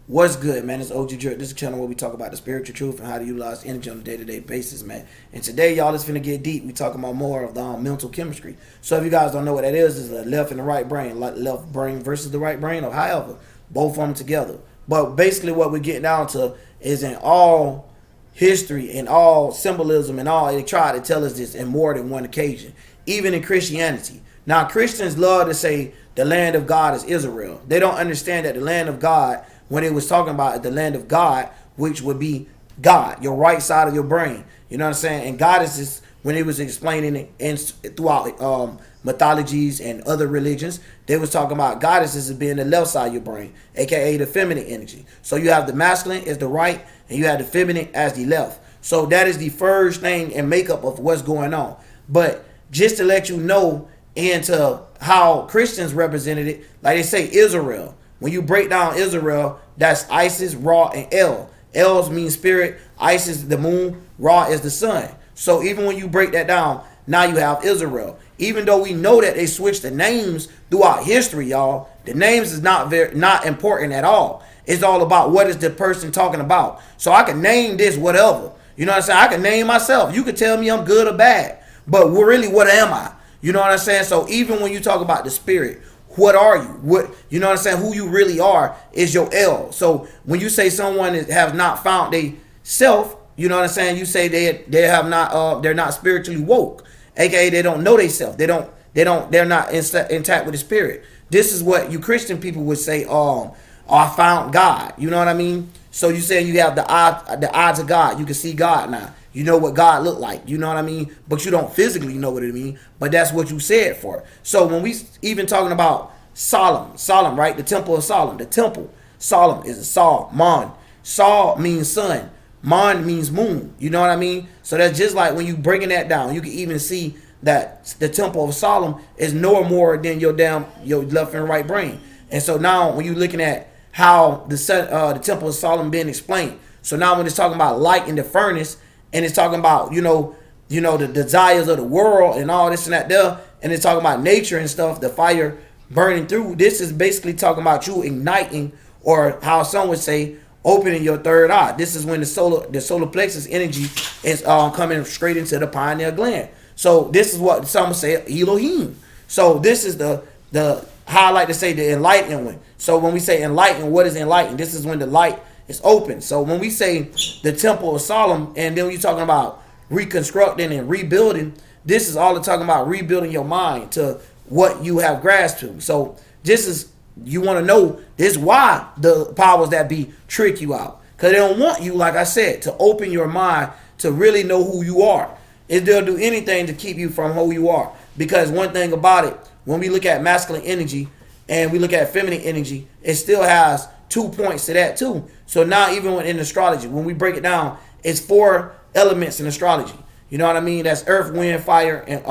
What's good, man? It's OG Drip. This is a channel where we talk about the spiritual truth and how to utilize energy on a day-to-day basis, man. And today, y'all, it's finna get deep. We talking about more of the mental chemistry. So if you guys don't know what that is the left and the right brain, like left brain versus the right brain, or however, both of them together. But basically, what we're getting down to is in all history and all symbolism and all, they try to tell us this in more than one occasion, even in Christianity. Now, Christians love to say the land of God is Israel. They don't understand that the land of God, when it was talking about the land of God, which would be God, your right side of your brain. You know what I'm saying? And goddesses, when it was explaining it and throughout mythologies and other religions, they was talking about goddesses as being the left side of your brain, aka the feminine energy. So you have the masculine as the right, and you have the feminine as the left. So that is the first thing and makeup of what's going on. But just to let you know into how Christians represented it, like they say Israel. When you break down Israel, that's Isis, Ra, and El. El's mean spirit, Isis the moon, Ra is the sun. So even when you break that down, now you have Israel. Even though we know that they switched the names throughout history, y'all, the names is not important at all. It's all about what is the person talking about. So I can name this whatever. You know what I'm saying? I can name myself. You can tell me I'm good or bad. But really, what am I? You know what I'm saying? So even when you talk about the spirit, what are you? What, you know what I'm saying? Who you really are is your L. So when you say someone has not found they self, you know what I'm saying? You say they have not they're not spiritually woke, aka they don't know they self. They're not intact with the spirit. This is what you Christian people would say. I found God. You know what I mean? So you saying you have the odds of God. You can see God now. You know what God looked like. You know what I mean? But you don't physically know what it means. But that's what you said for. So when we even talking about Solomon, right? The temple of Solomon. The temple, Solomon is a Sol, Mon. Sol means sun. Mon means moon. You know what I mean? So that's just like when you breaking that down, you can even see that the temple of Solomon is no more than your left and right brain. And so now when you're looking at how the temple of Solomon being explained. So now when it's talking about light in the furnace, and it's talking about, you know, the desires of the world and all this and that there, and it's talking about nature and stuff, the fire burning through. This is basically talking about you igniting, or how some would say, opening your third eye. This is when the solar plexus energy is coming straight into the pineal gland. So this is what some would say Elohim. So this is the how I like to say the enlightened one. So when we say enlightened, what is enlightened? This is when the light is open. So when we say the temple of Solomon, and then you're talking about reconstructing and rebuilding, this is all the talking about rebuilding your mind to what you have grasped to. So this is, you want to know, this is why the powers that be trick you out. Because they don't want you, like I said, to open your mind to really know who you are. They'll do anything to keep you from who you are. Because one thing about it, when we look at masculine energy and we look at feminine energy, it still has 2 points to that too. So now even in astrology, when we break it down, it's 4 elements in astrology. You know what I mean? That's earth, wind, fire, and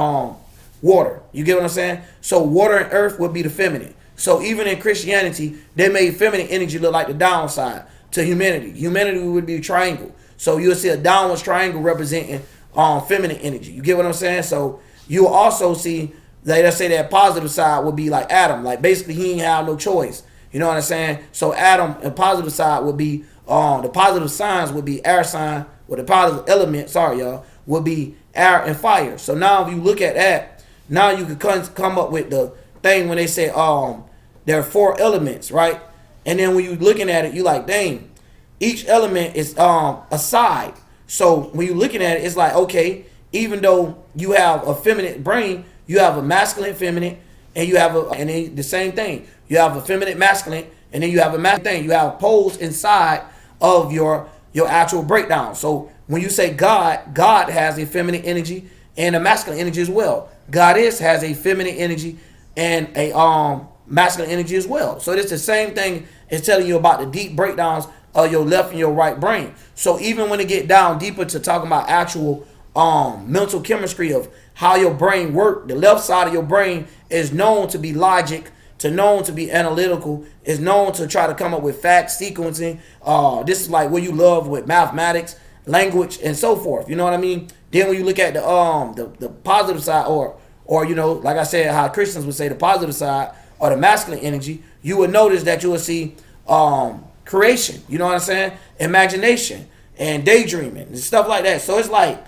water. You get what I'm saying? So water and earth would be the feminine. So even in Christianity, they made feminine energy look like the downside to humanity. Humanity would be a triangle. So you'll see a downward triangle representing feminine energy. You get what I'm saying? So you'll also see, let's say that positive side would be like Adam. Like basically he ain't have no choice. You know what I'm saying? So Adam, and positive side would be, the positive signs would be air sign, or the positive element, sorry y'all, would be air and fire. So now if you look at that, now you can come up with the thing when they say there are 4 elements, right? And then when you're looking at it, you like, dang, each element is a side. So when you're looking at it, it's like, okay, even though you have a feminine brain, you have a masculine feminine, and you have and then the same thing. You have a feminine masculine, and then you have a masculine thing. You have poles inside of your actual breakdown. So when you say God, God has a feminine energy and a masculine energy as well. Goddess has a feminine energy and a masculine energy as well. So it's the same thing as telling you about the deep breakdowns of your left and your right brain. So even when it get down deeper to talking about actual mental chemistry of how your brain works, the left side of your brain is known to be logic, to known to be analytical, is known to try to come up with fact sequencing. This is like what you love with mathematics, language, and so forth. You know what I mean? Then when you look at the positive side, or you know, like I said, how Christians would say the positive side or the masculine energy, you would notice that you will see creation. You know what I'm saying? Imagination and daydreaming and stuff like that. So it's like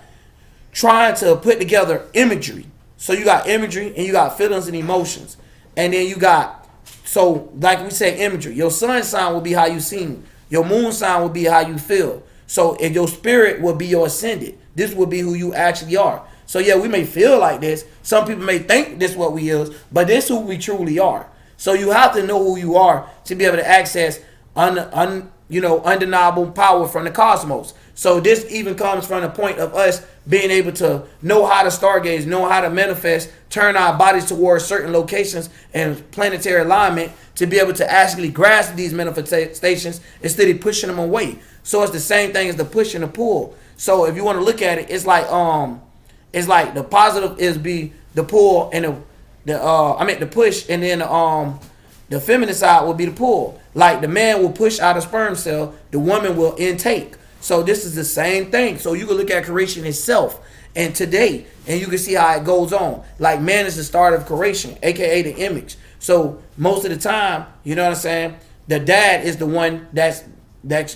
trying to put together imagery. So you got imagery and you got feelings and emotions. And then you got, so like we say, imagery. Your sun sign will be how you seem. Your moon sign will be how you feel. So if your spirit will be your ascendant. This will be who you actually are. So yeah, we may feel like this. Some people may think this is what we is, but this is who we truly are. So you have to know who you are to be able to access undeniable power from the cosmos. So this even comes from the point of us being able to know how to stargaze, know how to manifest, turn our bodies towards certain locations and planetary alignment to be able to actually grasp these manifestations instead of pushing them away. So it's the same thing as the push and the pull. So if you want to look at it, it's like the positive is be the pull and the push, and then the feminine side will be the pull. Like the man will push out a sperm cell, the woman will intake. So this is the same thing. So you can look at creation itself and today, and you can see how it goes on. Like man is the start of creation, aka the image. So most of the time, you know what I'm saying, the dad is the one that's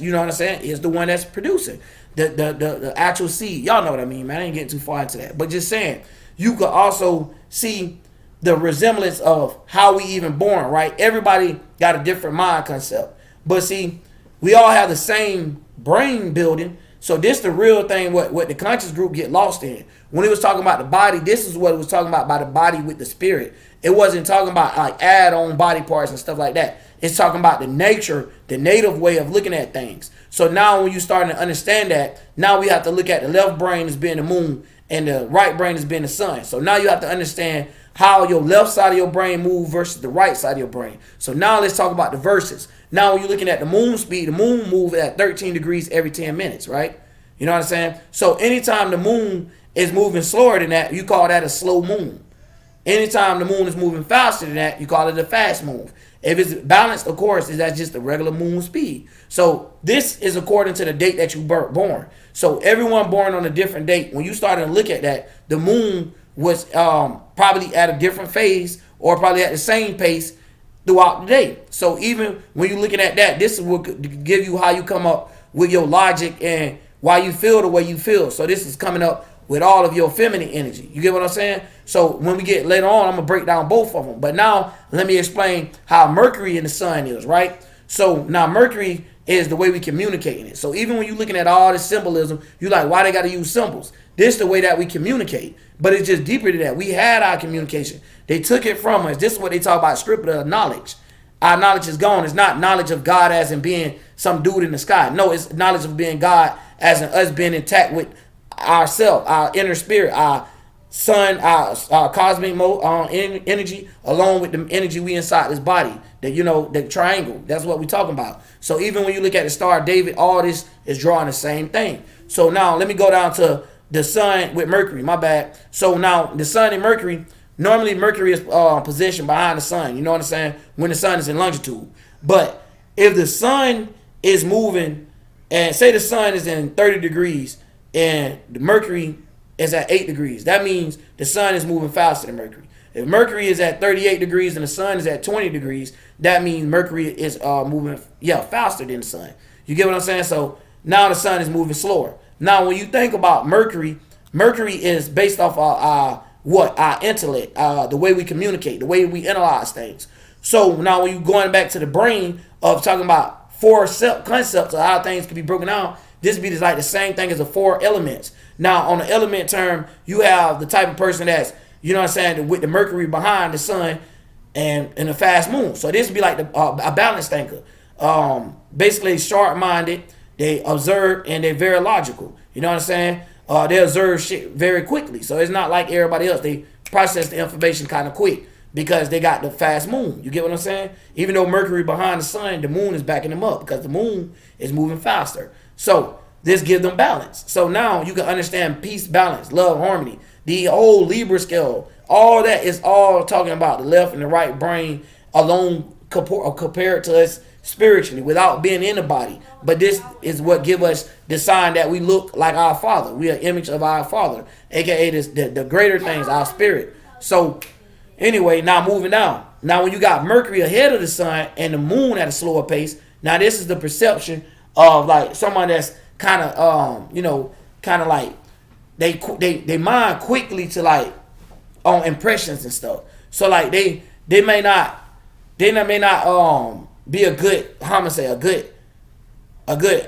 you know what I'm saying, is the one that's producing the actual seed. Y'all know what I mean, man. I ain't getting too far into that. But just saying, you could also see the resemblance of how we even born, right? Everybody got a different mind concept. But see, we all have the same brain building. So this the real thing, what the conscious group get lost in. When it was talking about the body, this is what it was talking about by the body with the spirit. It wasn't talking about like add-on body parts and stuff like that. It's talking about the nature, the native way of looking at things. So now when you starting to understand that, now we have to look at the left brain as being the moon and the right brain as being the sun. So now you have to understand how your left side of your brain move versus the right side of your brain. So now let's talk about the verses. Now when you're looking at the moon speed, the moon moves at 13 degrees every 10 minutes, right? You know what I'm saying? So anytime the moon is moving slower than that, you call that a slow moon. Anytime the moon is moving faster than that, you call it a fast moon. If it's balanced, of course, that's just the regular moon speed. So this is according to the date that you were born. So everyone born on a different date. When you started to look at that, the moon was probably at a different phase or probably at the same pace throughout the day. So even when you're looking at that, this is what give you how you come up with your logic and why you feel the way you feel. So this is coming up with all of your feminine energy. You get what I'm saying? So when we get later on, I'm going to break down both of them. But now let me explain how Mercury and the sun is, right? So now Mercury is the way we communicate in it. So even when you're looking at all this symbolism, you're like, why they got to use symbols? This is the way that we communicate. But it's just deeper than that. We had our communication. They took it from us. This is what they talk about, script of knowledge. Our knowledge is gone. It's not knowledge of God as in being some dude in the sky. No, it's knowledge of being God as in us being intact with ourself, our inner spirit, our sun, our cosmic energy, along with the energy we inside this body. The triangle. That's what we're talking about. So even when you look at the Star of David, all this is drawing the same thing. So now let me go down to the sun with Mercury. My bad. So now the sun and Mercury. Normally Mercury is positioned behind the sun. You know what I'm saying? When the sun is in longitude. But if the sun is moving, and say the sun is in 30 degrees and the Mercury is at 8 degrees, that means the sun is moving faster than Mercury. If Mercury is at 38 degrees and the sun is at 20 degrees, that means Mercury is moving faster than the sun. You get what I'm saying? So now the sun is moving slower. Now when you think about Mercury, Mercury is based off our intellect, the way we communicate, the way we analyze things. So now when you're going back to the brain of talking about four concepts of how things can be broken down, this be like the same thing as the four elements. Now on the element term, you have the type of person that's, you know what I'm saying, with the Mercury behind the sun and a fast moon. So this would be like a balanced thinker. Basically sharp-minded, they observe and they're very logical. You know what I'm saying? They observe shit very quickly. So it's not like everybody else. They process the information kind of quick because they got the fast moon. You get what I'm saying? Even though Mercury behind the sun, the moon is backing them up because the moon is moving faster. So this gives them balance. So now you can understand peace, balance, love, harmony. The whole Libra scale, all that is all talking about the left and the right brain alone compared to us spiritually without being in the body. But this is what give us the sign that we look like our Father. We are image of our Father, aka the greater things, our spirit. So anyway, now moving down. Now when you got Mercury ahead of the sun and the moon at a slower pace, Now this is the perception of like someone that's kind of kind of like they mind quickly to like on impressions and stuff. So like they may not be a good, how am I say, a good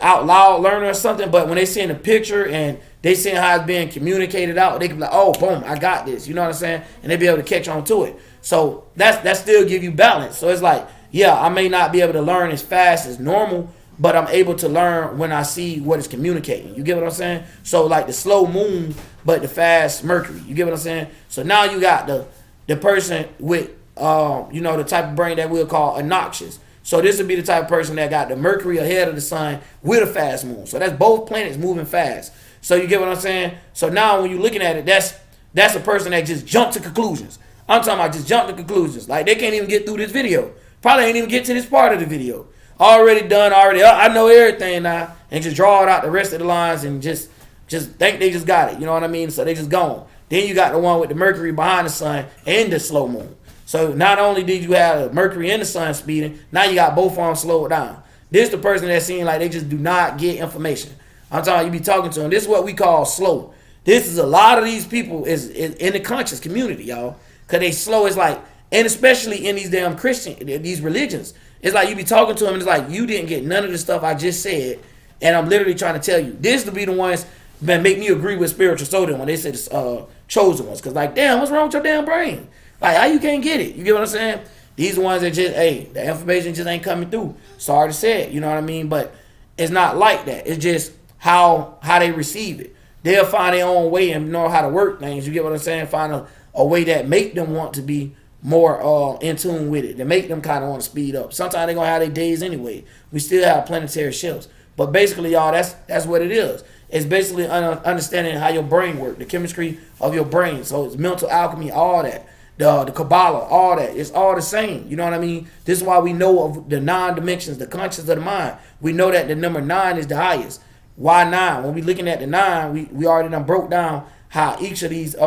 out loud learner or something, but when they see in the picture and they see how it's being communicated out, they can be like, oh, boom, I got this. You know what I'm saying? And they be able to catch on to it. So that still give you balance. So it's like, yeah, I may not be able to learn as fast as normal, but I'm able to learn when I see what it's communicating. You get what I'm saying? So like the slow moon, but the fast Mercury. You get what I'm saying? So now you got the person with the type of brain that we'll call obnoxious. So this would be the type of person that got the Mercury ahead of the sun with a fast moon. So that's both planets moving fast. So you get what I'm saying? So now when you're looking at it, that's a person that just jumped to conclusions. I'm talking about just jump to conclusions. Like they can't even get through this video. Probably ain't even get to this part of the video. Already done, I know everything now. And just draw it out the rest of the lines and just think they just got it. You know what I mean? So they just gone. Then you got the one with the Mercury behind the sun and the slow moon. So not only did you have Mercury and the sun speeding, now you got both of them slowed down. This the person that seems like they just do not get information. I'm talking, you be talking to them. This is what we call slow. This is a lot of these people is in the conscious community, y'all. Because they slow. It's like, and especially in these damn these religions. It's like you be talking to them and it's like, you didn't get none of the stuff I just said. And I'm literally trying to tell you. This to be the ones that make me agree with spiritual soda when they say the chosen ones. Because like, damn, what's wrong with your damn brain? Like, how you can't get it? You get what I'm saying? These ones that just, hey, the information just ain't coming through. Sorry to say it, you know what I mean? But it's not like that. It's just how they receive it. They'll find their own way and know how to work things. You get what I'm saying? Find a way that make them want to be more in tune with it. That make them kind of want to speed up. Sometimes they're going to have their days anyway. We still have planetary shifts. But basically, y'all, that's what it is. It's basically understanding how your brain works, the chemistry of your brain. So it's mental alchemy, all that. The Kabbalah, all that. It's all the same. You know what I mean? This is why we know of the 9 dimensions, the conscious of the mind. We know that the number 9 is the highest. Why 9? When we looking at the 9, we already done broke down how each of these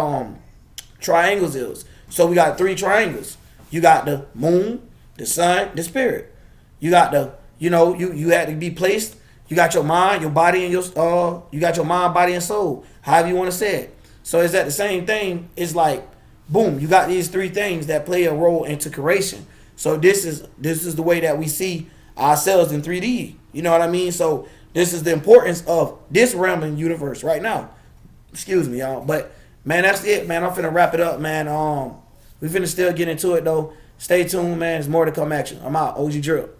triangles is. So we got 3 triangles. You got the moon, the sun, the spirit. You got the, you had to be placed. You got your mind, your body, and you got your mind, body, and soul. However you want to say it. So is that the same thing? It's like, boom, you got these 3 things that play a role into creation. So this is the way that we see ourselves in 3D. You know what I mean? So this is the importance of this realm and universe right now. Excuse me, y'all. But man, that's it, man. I'm finna wrap it up, man. We finna still get into it though. Stay tuned, man. There's more to come at you. I'm out. OG Drip.